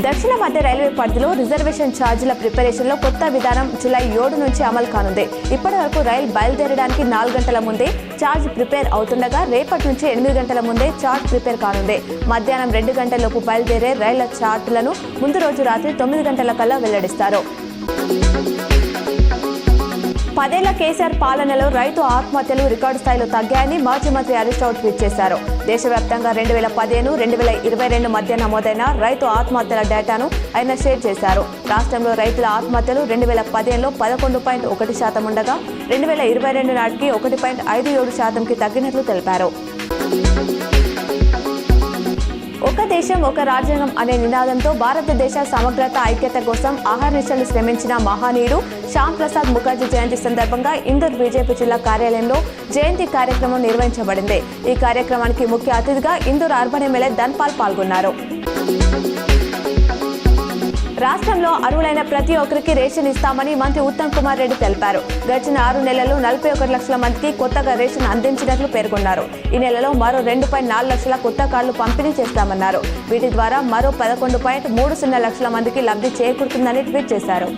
దక్షిణ మధ్య రైల్వే పరిధిలో రిజర్వేషన్ ఛార్జీల ప్రిపరేషన్లో కొత్త విధానం జూలై 7 నుంచి అమలు కానుంది. ఇప్పటి వరకు రైలు బయలుదేరడానికి 4 గంటల ముందే ఛార్జ్ ప్రిపేర్ అవుతుండగా రేపటి నుంచి 8 గంటల ముందే చార్ట్ ప్రిపేర్ కానుంది. మధ్యాహ్నం 2 గంటలలోపు బయలుదేరే రైళ్ల చార్టులను ముందు రోజు రాత్రి 9 గంటల కల్లా వెల్లడిస్తారు. 10 ఏళ్ల కేసీఆర్ పాలనలో రైతు ఆత్మహత్యలు రికార్డు స్థాయిలో తగ్గాయని మాజీ మంత్రి హరీష్ రావు ట్వీట్ చేశారు. దేశవ్యాప్తంగా 2015-2022 మధ్య నమోదైన రైతు ఆత్మహత్యల డేటాను ఆయన షేర్ చేశారు. రాష్ట్రంలో రైతుల ఆత్మహత్యలు 2015లో 11.1% ఉండగా 2022 నాటికి 1.57%కి తగ్గినట్లు తెలిపారు. ఒక దేశం ఒక రాజ్యాంగం అనే నినాదంతో భారతదేశ సమగ్రత ఐక్యత కోసం అహర్నిశలు శ్రమించిన మహనీయుడు శ్యామ్ ప్రసాద్ ముఖర్జీ జయంతి సందర్భంగా ఇందూర్ బీజేపీ జిల్లా కార్యాలయంలో జయంతి కార్యక్రమం నిర్వహించబడింది. ఈ కార్యక్రమానికి ముఖ్య అతిథిగా ఇందూర్ అర్బన్ ఎమ్మెల్యే ధన్పాల్ పాల్గొన్నారు. రాష్ట్రంలో అర్హులైన ప్రతి ఒక్కరికి రేషన్ ఇస్తామని మంత్రి ఉత్తమ్ కుమార్ రెడ్డి తెలిపారు. గడిచిన 6 నెలల్లో 41 లక్షల మందికి కొత్తగా రేషన్ అందించినట్లు పేర్కొన్నారు. ఈ నెలలో మరో 2.4 లక్షల కొత్త కార్డులు పంపిణీ చేస్తామన్నారు. వీటి ద్వారా మరో 11.30 లక్షల మందికి లబ్ధి చేకూరుతుందని ట్వీట్ చేశారు.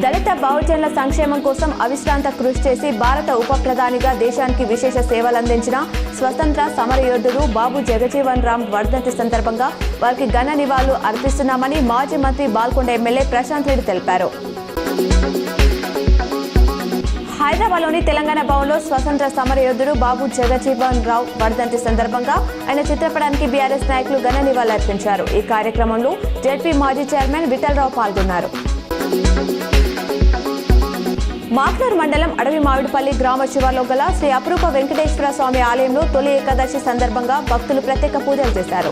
దళిత బహుజనుల సంక్షేమం కోసం అవిశ్రాంత కృషి చేసి భారత ఉప ప్రధానిగా దేశానికి విశేష సేవలందించిన స్వతంత్ర సమరయోధుడు బాబు జగజీవన్ రామ్ వర్ధంతి సందర్భంగా వారికి ఘన నివాళులు అర్పిస్తున్నామని మాజీ మంత్రి బాల్కొండ ఎమ్మెల్యే ప్రశాంత్ రెడ్డి తెలిపారు. హైదరాబాద్లోని తెలంగాణ భవన్లో స్వతంత్ర సమరయోధుడు బాబు జగజీవన్ రావ్ వర్ధంతి సందర్భంగా ఆయన చిత్రపటానికి బీఆర్ఎస్ నాయకులు ఘన నివాళులు అర్పించారు. ఈ కార్యక్రమంలో జెడ్పీ మాజీ చైర్మన్ విఠలరావు పాల్గొన్నారు. మాక్నూర్ మండలం అడవి మామిడిపల్లి గ్రామ శివార్లో గల శ్రీ అపురూప వెంకటేశ్వర స్వామి ఆలయంలో తొలి ఏకాదశి సందర్భంగా భక్తులు ప్రత్యేక పూజలు చేశారు.